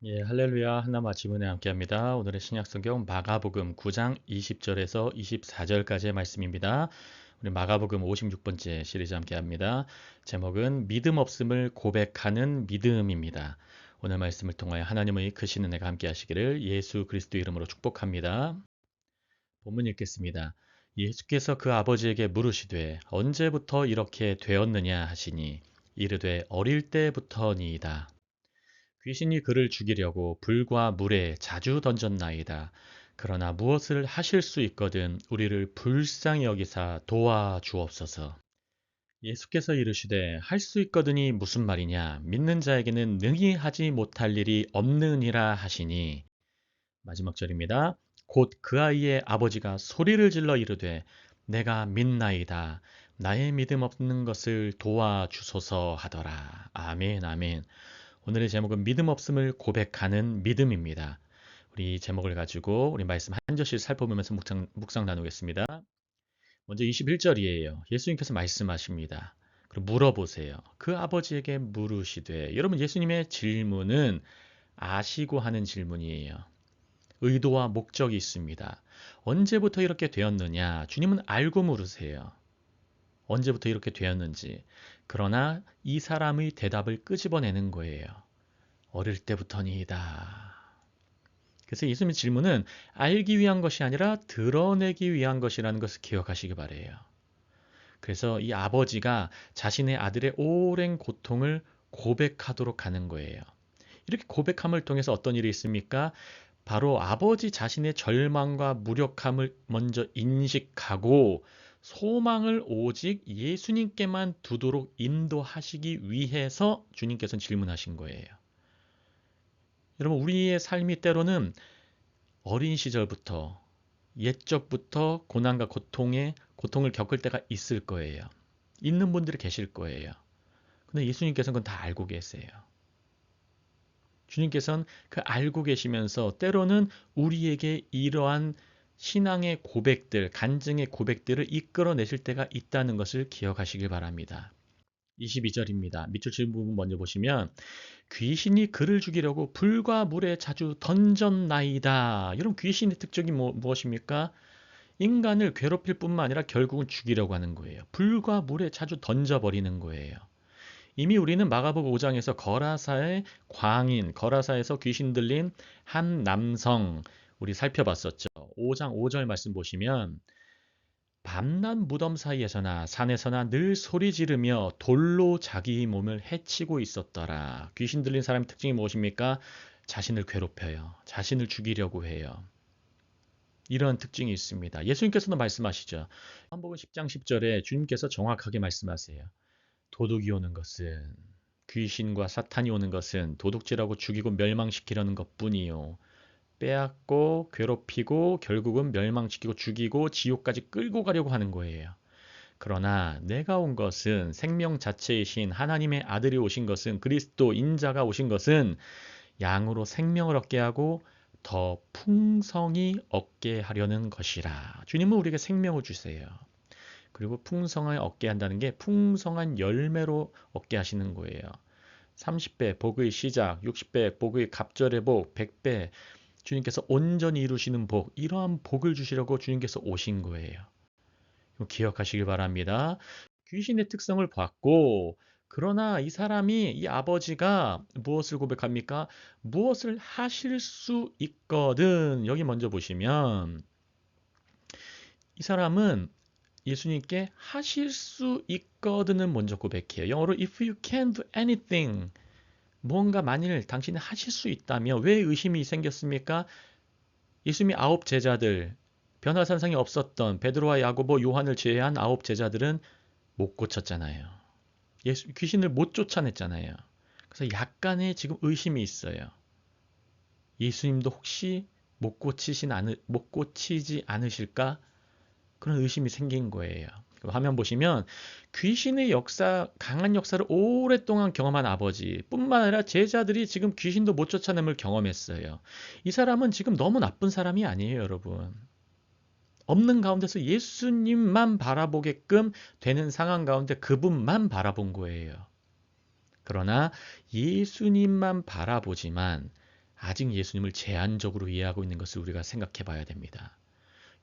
예, 할렐루야. 하나마 지문에 함께합니다. 오늘의 신약성경 마가복음 9장 20절에서 24절까지의 말씀입니다. 우리 마가복음 56번째 시리즈 함께합니다. 제목은 믿음 없음을 고백하는 믿음입니다. 오늘 말씀을 통하여 하나님의 크신 은혜가 함께하시기를 예수 그리스도 이름으로 축복합니다. 본문 읽겠습니다. 예수께서 그 아버지에게 물으시되 언제부터 이렇게 되었느냐 하시니 이르되 어릴 때부터니이다. 귀신이 그를 죽이려고 불과 물에 자주 던졌나이다. 그러나 무엇을 하실 수 있거든 우리를 불쌍히 여기사 도와주옵소서. 예수께서 이르시되 할 수 있거든이 무슨 말이냐? 믿는 자에게는 능히 하지 못할 일이 없느니라 하시니 마지막 절입니다. 곧 그 아이의 아버지가 소리를 질러 이르되 내가 믿나이다. 나의 믿음 없는 것을 도와주소서 하더라. 아멘, 아멘. 오늘의 제목은 믿음 없음을 고백하는 믿음입니다. 우리 이 제목을 가지고 우리 말씀 한 절씩 살펴보면서 묵상 나누겠습니다. 먼저 21절이에요. 예수님께서 말씀하십니다. 그리고 물어보세요. 그 아버지에게 물으시되, 여러분 예수님의 질문은 아시고 하는 질문이에요. 의도와 목적이 있습니다. 언제부터 이렇게 되었느냐? 주님은 알고 물으세요. 언제부터 이렇게 되었는지. 그러나 이 사람의 대답을 끄집어내는 거예요. 어릴 때부터니이다. 그래서 예수님의 질문은 알기 위한 것이 아니라 드러내기 위한 것이라는 것을 기억하시기 바래요. 그래서 이 아버지가 자신의 아들의 오랜 고통을 고백하도록 하는 거예요. 이렇게 고백함을 통해서 어떤 일이 있습니까? 바로 아버지 자신의 절망과 무력함을 먼저 인식하고 소망을 오직 예수님께만 두도록 인도하시기 위해서 주님께서는 질문하신 거예요. 여러분, 우리의 삶이 때로는 어린 시절부터 옛적부터 고난과 고통을 겪을 때가 있을 거예요. 있는 분들이 계실 거예요. 근데 예수님께서는 그건 다 알고 계세요. 주님께서는 그 알고 계시면서 때로는 우리에게 이러한 신앙의 고백들, 간증의 고백들을 이끌어내실 때가 있다는 것을 기억하시길 바랍니다. 22절입니다. 밑줄 친 부분 먼저 보시면 귀신이 그를 죽이려고 불과 물에 자주 던졌나이다. 이런 귀신의 특징이 무엇입니까? 인간을 괴롭힐 뿐만 아니라 결국은 죽이려고 하는 거예요. 불과 물에 자주 던져버리는 거예요. 이미 우리는 마가복음 5장에서 거라사의 광인, 거라사에서 귀신 들린 한 남성 우리 살펴봤었죠. 5장 5절 말씀 보시면 밤낮 무덤 사이에서나 산에서나 늘 소리 지르며 돌로 자기 몸을 해치고 있었더라. 귀신 들린 사람의 특징이 무엇입니까? 자신을 괴롭혀요. 자신을 죽이려고 해요. 이런 특징이 있습니다. 예수님께서도 말씀하시죠. 요한복음 10장 10절에 주님께서 정확하게 말씀하세요. 도둑이 오는 것은 귀신과 사탄이 오는 것은 도둑질하고 죽이고 멸망시키려는 것뿐이요. 빼앗고 괴롭히고 결국은 멸망시키고 죽이고 지옥까지 끌고 가려고 하는 거예요. 그러나 내가 온 것은 생명 자체이신 하나님의 아들이 오신 것은 그리스도 인자가 오신 것은 양으로 생명을 얻게 하고 더 풍성히 얻게 하려는 것이라. 주님은 우리에게 생명을 주세요. 그리고 풍성을 얻게 한다는 게 풍성한 열매로 얻게 하시는 거예요. 30배 복의 시작, 60배 복의 갑절의 복, 100배 주님께서 온전히 이루시는 복, 이러한 복을 주시려고 주님께서 오신 거예요. 기억하시길 바랍니다. 귀신의 특성을 봤고, 그러나 이 사람이, 이 아버지가 무엇을 고백합니까? 무엇을 하실 수 있거든. 여기 먼저 보시면, 이 사람은 예수님께 하실 수 있거든은 먼저 고백해요. 영어로 if you can do anything. 무언가 만일 당신이 하실 수 있다면 왜 의심이 생겼습니까? 예수님이 아홉 제자들, 변화산상이 없었던 베드로와 야고보, 요한을 제외한 아홉 제자들은 못 고쳤잖아요. 귀신을 못 쫓아냈잖아요. 그래서 약간의 지금 의심이 있어요. 예수님도 혹시 못 고치지 않으실까? 그런 의심이 생긴 거예요. 화면 보시면 귀신의 강한 역사를 오랫동안 경험한 아버지 뿐만 아니라 제자들이 지금 귀신도 못 쫓아냄을 경험했어요. 이 사람은 지금 너무 나쁜 사람이 아니에요, 여러분. 없는 가운데서 예수님만 바라보게끔 되는 상황 가운데 그분만 바라본 거예요. 그러나 예수님만 바라보지만 아직 예수님을 제한적으로 이해하고 있는 것을 우리가 생각해 봐야 됩니다.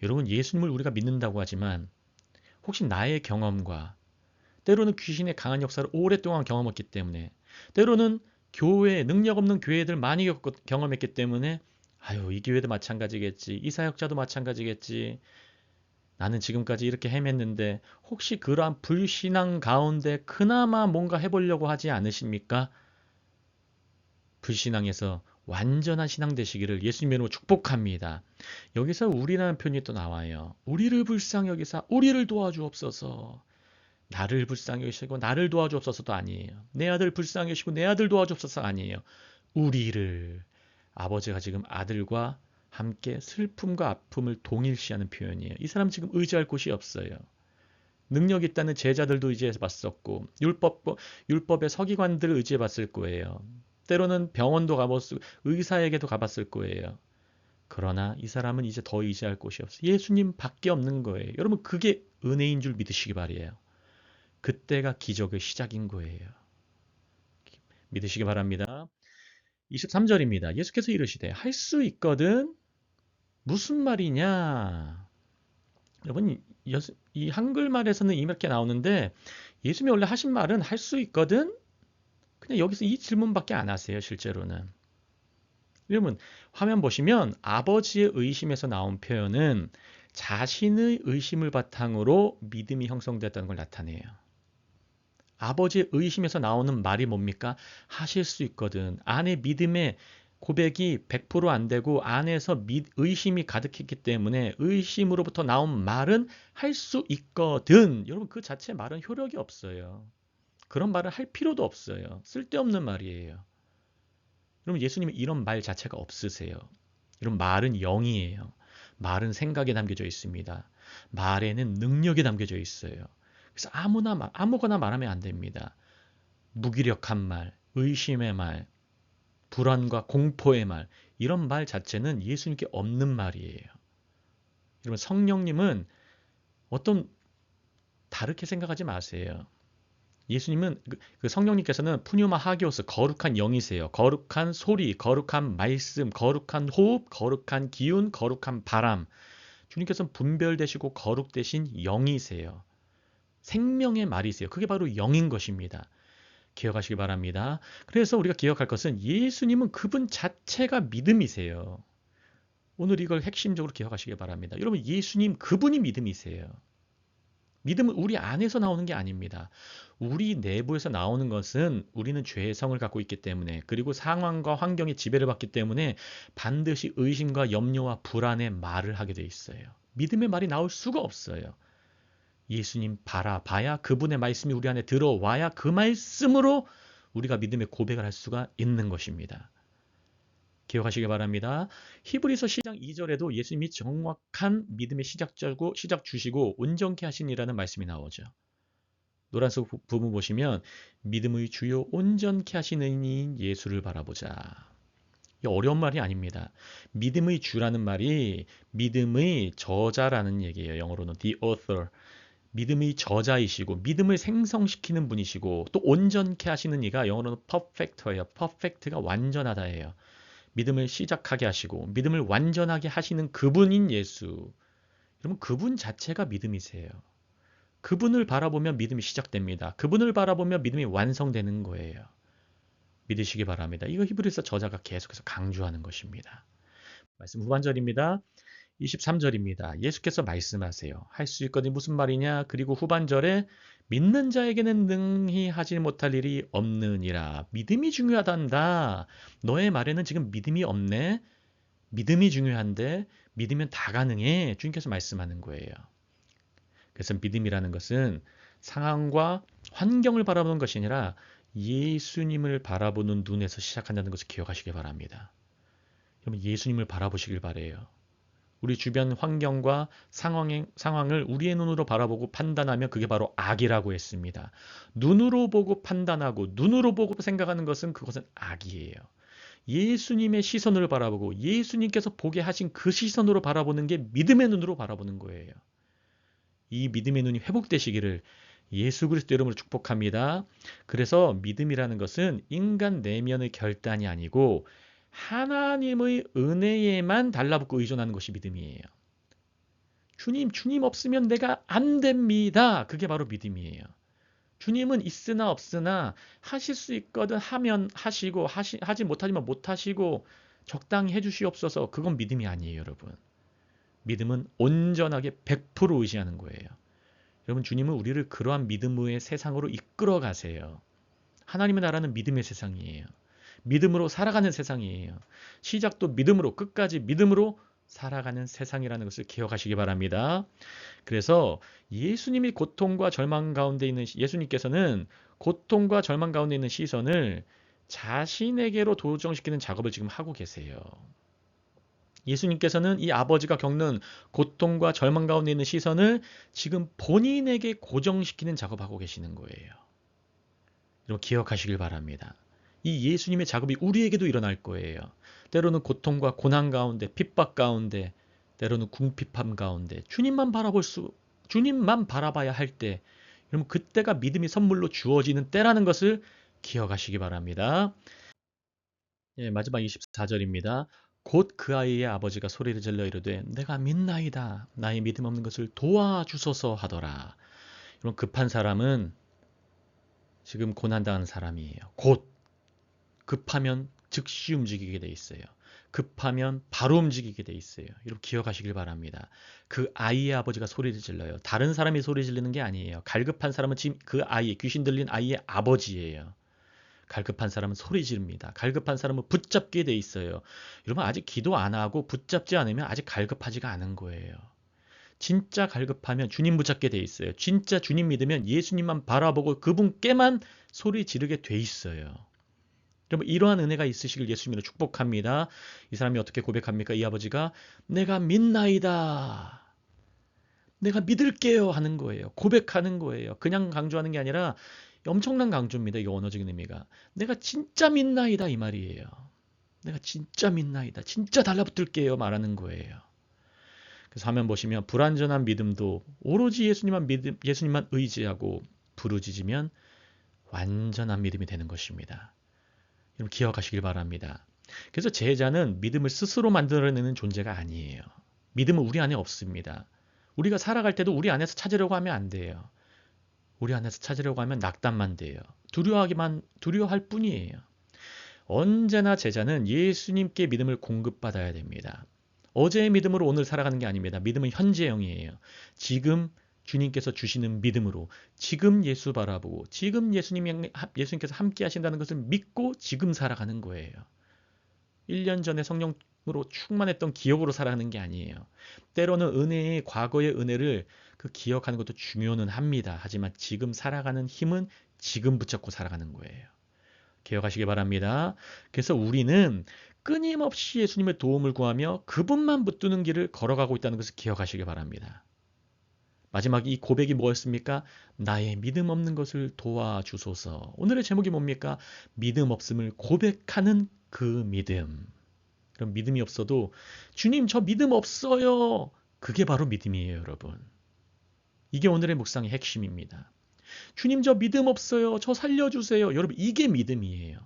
여러분, 예수님을 우리가 믿는다고 하지만 혹시 나의 경험과 때로는 귀신의 강한 역사를 오랫동안 경험했기 때문에 때로는 교회, 능력 없는 교회들 많이 경험했기 때문에 아유, 이 교회도 마찬가지겠지. 이 사역자도 마찬가지겠지. 나는 지금까지 이렇게 헤맸는데 혹시 그러한 불신앙 가운데 그나마 뭔가 해보려고 하지 않으십니까? 불신앙에서 완전한 신앙 되시기를 예수님 이름으로 축복합니다. 여기서 우리라는 표현이 또 나와요. 우리를 불쌍히 여기사 우리를 도와주옵소서. 나를 불쌍히 여기시고 나를 도와주옵소서도 아니에요. 내 아들 불쌍히 여기시고 내 아들 도와주옵소서 아니에요. 우리를. 아버지가 지금 아들과 함께 슬픔과 아픔을 동일시하는 표현이에요. 이 사람 지금 의지할 곳이 없어요. 능력 있다는 제자들도 의지해 봤었고 율법의 서기관들을 의지해 봤을 거예요. 때로는 병원도 가봤고 의사에게도 가봤을 거예요. 그러나 이 사람은 이제 더 의지할 곳이 없어요. 예수님밖에 없는 거예요. 여러분, 그게 은혜인 줄 믿으시기 바라요. 그때가 기적의 시작인 거예요. 믿으시기 바랍니다. 23절입니다. 예수께서 이르시되 할 수 있거든. 무슨 말이냐? 여러분, 이 한글말에서는 이렇게 나오는데 예수님이 원래 하신 말은 할 수 있거든. 그냥 여기서 이 질문밖에 안 하세요, 실제로는. 여러분, 화면 보시면 아버지의 의심에서 나온 표현은 자신의 의심을 바탕으로 믿음이 형성됐다는 걸 나타내요. 아버지의 의심에서 나오는 말이 뭡니까? 하실 수 있거든. 안에 믿음의 고백이 100%안 되고 안에서 의심이 가득했기 때문에 의심으로부터 나온 말은 할 수 있거든. 여러분, 그 자체 말은 효력이 없어요. 그런 말을 할 필요도 없어요. 쓸데없는 말이에요. 여러분, 예수님은 이런 말 자체가 없으세요. 이런 말은 영이에요. 말은 생각에 담겨져 있습니다. 말에는 능력이 담겨져 있어요. 그래서 아무거나 말하면 안 됩니다. 무기력한 말, 의심의 말, 불안과 공포의 말, 이런 말 자체는 예수님께 없는 말이에요. 여러분, 성령님은 어떤 다르게 생각하지 마세요. 예수님은 그 성령님께서는 푸뉴마 하기오스, 거룩한 영이세요. 거룩한 소리, 거룩한 말씀, 거룩한 호흡, 거룩한 기운, 거룩한 바람. 주님께서는 분별되시고 거룩되신 영이세요. 생명의 말이세요. 그게 바로 영인 것입니다. 기억하시기 바랍니다. 그래서 우리가 기억할 것은 예수님은 그분 자체가 믿음이세요. 오늘 이걸 핵심적으로 기억하시기 바랍니다. 여러분, 예수님 그분이 믿음이세요. 믿음은 우리 안에서 나오는 게 아닙니다. 우리 내부에서 나오는 것은 우리는 죄의 성을 갖고 있기 때문에 그리고 상황과 환경의 지배를 받기 때문에 반드시 의심과 염려와 불안의 말을 하게 돼 있어요. 믿음의 말이 나올 수가 없어요. 예수님 바라봐야 그분의 말씀이 우리 안에 들어와야 그 말씀으로 우리가 믿음의 고백을 할 수가 있는 것입니다. 기억하시기 바랍니다. 히브리서 10장 2절에도 예수님이 정확한 믿음의 시작 주시고 온전케 하시니라는 말씀이 나오죠. 노란색 부분 보시면 믿음의 주요 온전케 하시는 이인 예수를 바라보자. 어려운 말이 아닙니다. 믿음의 주라는 말이 믿음의 저자라는 얘기예요. 영어로는 the author. 믿음의 저자이시고 믿음을 생성시키는 분이시고 또 온전케 하시는 이가 영어로는 perfect예요. perfect가 완전하다예요. 믿음을 시작하게 하시고 믿음을 완전하게 하시는 그분인 예수. 여러분, 그분 자체가 믿음이세요. 그분을 바라보면 믿음이 시작됩니다. 그분을 바라보면 믿음이 완성되는 거예요. 믿으시기 바랍니다. 이거 히브리서 저자가 계속해서 강조하는 것입니다. 말씀 후반절입니다. 23절입니다. 예수께서 말씀하세요. 할 수 있거든 무슨 말이냐? 그리고 후반절에 믿는 자에게는 능히 하지 못할 일이 없느니라. 믿음이 중요하단다. 너의 말에는 지금 믿음이 없네. 믿음이 중요한데 믿으면 다 가능해. 주님께서 말씀하는 거예요. 그래서 믿음이라는 것은 상황과 환경을 바라보는 것이 아니라 예수님을 바라보는 눈에서 시작한다는 것을 기억하시기 바랍니다. 여러분, 예수님을 바라보시길 바라요. 우리 주변 환경과 상황을 우리의 눈으로 바라보고 판단하면 그게 바로 악이라고 했습니다. 눈으로 보고 판단하고 눈으로 보고 생각하는 것은 그것은 악이에요. 예수님의 시선을 바라보고 예수님께서 보게 하신 그 시선으로 바라보는 게 믿음의 눈으로 바라보는 거예요. 이 믿음의 눈이 회복되시기를 예수 그리스도 이름으로 축복합니다. 그래서 믿음이라는 것은 인간 내면의 결단이 아니고 하나님의 은혜에만 달라붙고 의존하는 것이 믿음이에요. 주님 없으면 내가 안 됩니다. 그게 바로 믿음이에요. 주님은 있으나 없으나 하실 수 있거든 하면 하시고 하지 못하지만 못하시고 적당히 해주시옵소서. 그건 믿음이 아니에요, 여러분. 믿음은 온전하게 100% 의지하는 거예요. 여러분, 주님은 우리를 그러한 믿음의 세상으로 이끌어 가세요. 하나님의 나라는 믿음의 세상이에요. 믿음으로 살아가는 세상이에요. 시작도 믿음으로 끝까지 믿음으로 살아가는 세상이라는 것을 기억하시기 바랍니다. 그래서 예수님이 고통과 절망 가운데 있는 예수님께서는 고통과 절망 가운데 있는 시선을 자신에게로 도정시키는 작업을 지금 하고 계세요. 예수님께서는 이 아버지가 겪는 고통과 절망 가운데 있는 시선을 지금 본인에게 고정시키는 작업하고 계시는 거예요. 여러분 기억하시길 바랍니다. 이 예수님의 작업이 우리에게도 일어날 거예요. 때로는 고통과 고난 가운데, 핍박 가운데, 때로는 궁핍함 가운데 주님만 바라봐야 할 때, 여러분 그때가 믿음이 선물로 주어지는 때라는 것을 기억하시기 바랍니다. 예, 마지막 24절입니다. 곧 그 아이의 아버지가 소리를 질러 이르되 내가 믿나이다. 나의 믿음 없는 것을 도와주소서 하더라. 이런 급한 사람은 지금 고난당하는 사람이에요. 곧 급하면 즉시 움직이게 돼 있어요. 급하면 바로 움직이게 돼 있어요. 여러분 기억하시길 바랍니다. 그 아이의 아버지가 소리를 질러요. 다른 사람이 소리 지르는 게 아니에요. 갈급한 사람은 지금 그 아이, 귀신 들린 아이의 아버지예요. 갈급한 사람은 소리 지릅니다. 갈급한 사람은 붙잡게 돼 있어요. 여러분 아직 기도 안 하고 붙잡지 않으면 아직 갈급하지가 않은 거예요. 진짜 갈급하면 주님 붙잡게 돼 있어요. 진짜 주님 믿으면 예수님만 바라보고 그분께만 소리 지르게 돼 있어요. 여러분 이러한 은혜가 있으시길 예수님으로 축복합니다. 이 사람이 어떻게 고백합니까? 이 아버지가 내가 믿나이다. 내가 믿을게요 하는 거예요. 고백하는 거예요. 그냥 강조하는 게 아니라 엄청난 강조입니다. 이 언어적인 의미가. 내가 진짜 믿나이다 이 말이에요. 내가 진짜 믿나이다. 진짜 달라붙을게요 말하는 거예요. 그래서 화면 보시면 불완전한 믿음도 오로지 예수님만 의지하고 부르짖으면 완전한 믿음이 되는 것입니다. 여러분 기억하시길 바랍니다. 그래서 제자는 믿음을 스스로 만들어내는 존재가 아니에요. 믿음은 우리 안에 없습니다. 우리가 살아갈 때도 우리 안에서 찾으려고 하면 안 돼요. 우리 안에서 찾으려고 하면 낙담만 돼요. 두려워할 뿐이에요. 언제나 제자는 예수님께 믿음을 공급받아야 됩니다. 어제의 믿음으로 오늘 살아가는 게 아닙니다. 믿음은 현재형이에요. 지금 주님께서 주시는 믿음으로 지금 예수 바라보고 지금 예수님께서 함께 하신다는 것을 믿고 지금 살아가는 거예요. 1년 전에 성령으로 충만했던 기억으로 살아가는 게 아니에요. 때로는 과거의 은혜를 기억하는 것도 중요는 합니다. 하지만 지금 살아가는 힘은 지금 붙잡고 살아가는 거예요. 기억하시기 바랍니다. 그래서 우리는 끊임없이 예수님의 도움을 구하며 그분만 붙드는 길을 걸어가고 있다는 것을 기억하시기 바랍니다. 마지막 이 고백이 뭐였습니까? 나의 믿음 없는 것을 도와주소서. 오늘의 제목이 뭡니까? 믿음 없음을 고백하는 그 믿음. 그럼 믿음이 없어도 주님 저 믿음 없어요. 그게 바로 믿음이에요, 여러분. 이게 오늘의 묵상의 핵심입니다. 주님 저 믿음 없어요. 저 살려주세요. 여러분 이게 믿음이에요.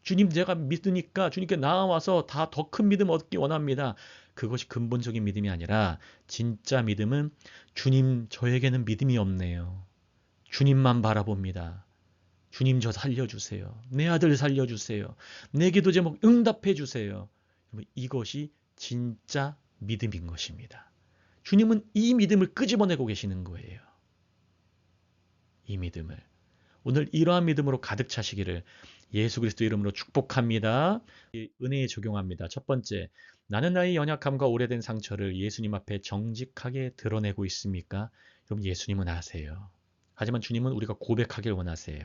주님 제가 믿으니까 주님께 나와서 다 더 큰 믿음 얻기 원합니다. 그것이 근본적인 믿음이 아니라 진짜 믿음은 주님 저에게는 믿음이 없네요. 주님만 바라봅니다. 주님 저 살려주세요. 내 아들 살려주세요. 내 기도 제목 응답해 주세요. 이것이 진짜 믿음인 것입니다. 주님은 이 믿음을 끄집어내고 계시는 거예요. 이 믿음을. 오늘 이러한 믿음으로 가득 차시기를 예수 그리스도 이름으로 축복합니다. 은혜에 적용합니다. 첫 번째, 나는 나의 연약함과 오래된 상처를 예수님 앞에 정직하게 드러내고 있습니까? 그럼 예수님은 아세요. 하지만 주님은 우리가 고백하길 원하세요.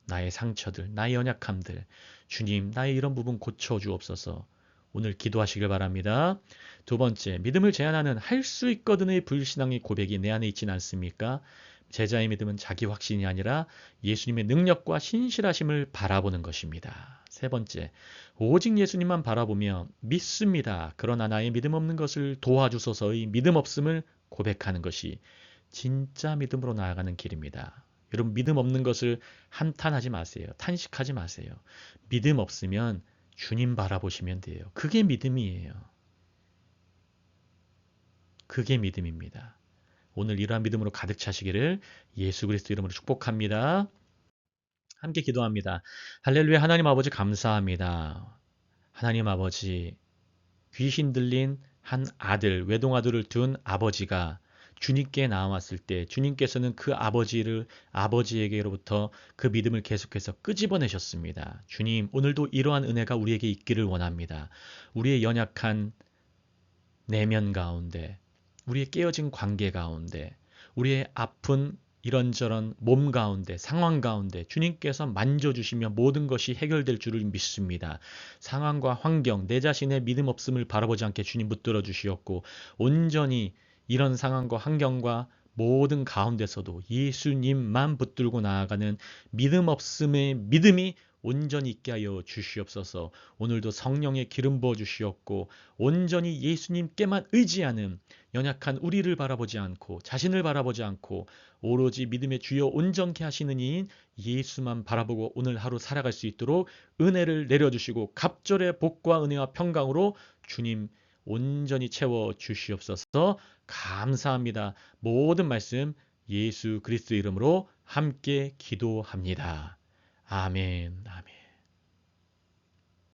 나의 상처들, 나의 연약함들, 주님, 나의 이런 부분 고쳐주옵소서. 오늘 기도하시길 바랍니다. 두 번째, 믿음을 제한하는 할 수 있거든의 불신앙의 고백이 내 안에 있지는 않습니까? 제자의 믿음은 자기 확신이 아니라 예수님의 능력과 신실하심을 바라보는 것입니다. 세 번째, 오직 예수님만 바라보며 믿습니다. 그러나 나의 믿음 없는 것을 도와주소서의 믿음 없음을 고백하는 것이 진짜 믿음으로 나아가는 길입니다. 여러분 믿음 없는 것을 한탄하지 마세요. 탄식하지 마세요. 믿음 없으면 주님 바라보시면 돼요. 그게 믿음이에요. 그게 믿음입니다. 오늘 이러한 믿음으로 가득 차시기를 예수 그리스도 이름으로 축복합니다. 함께 기도합니다. 할렐루야. 하나님 아버지 감사합니다. 하나님 아버지, 귀신 들린 한 아들, 외동아들을 둔 아버지가 주님께 나왔을 때 주님께서는 그 아버지에게로부터 그 믿음을 계속해서 끄집어내셨습니다. 주님, 오늘도 이러한 은혜가 우리에게 있기를 원합니다. 우리의 연약한 내면 가운데, 우리의 깨어진 관계 가운데, 우리의 아픈 이런저런 몸 가운데, 상황 가운데 주님께서 만져주시며 모든 것이 해결될 줄을 믿습니다. 상황과 환경, 내 자신의 믿음 없음을 바라보지 않게 주님 붙들어 주시었고, 온전히 이런 상황과 환경과 모든 가운데서도 예수님만 붙들고 나아가는 믿음 없음의 믿음이 온전히 있게 하여 주시옵소서. 오늘도 성령의 기름 부어 주시옵고 온전히 예수님께만 의지하는 연약한 우리를 바라보지 않고 자신을 바라보지 않고 오로지 믿음의 주여 온전케 하시는 이인 예수만 바라보고 오늘 하루 살아갈 수 있도록 은혜를 내려주시고 갑절의 복과 은혜와 평강으로 주님 온전히 채워 주시옵소서. 감사합니다. 모든 말씀 예수 그리스도 이름으로 함께 기도합니다. 아멘. 아멘.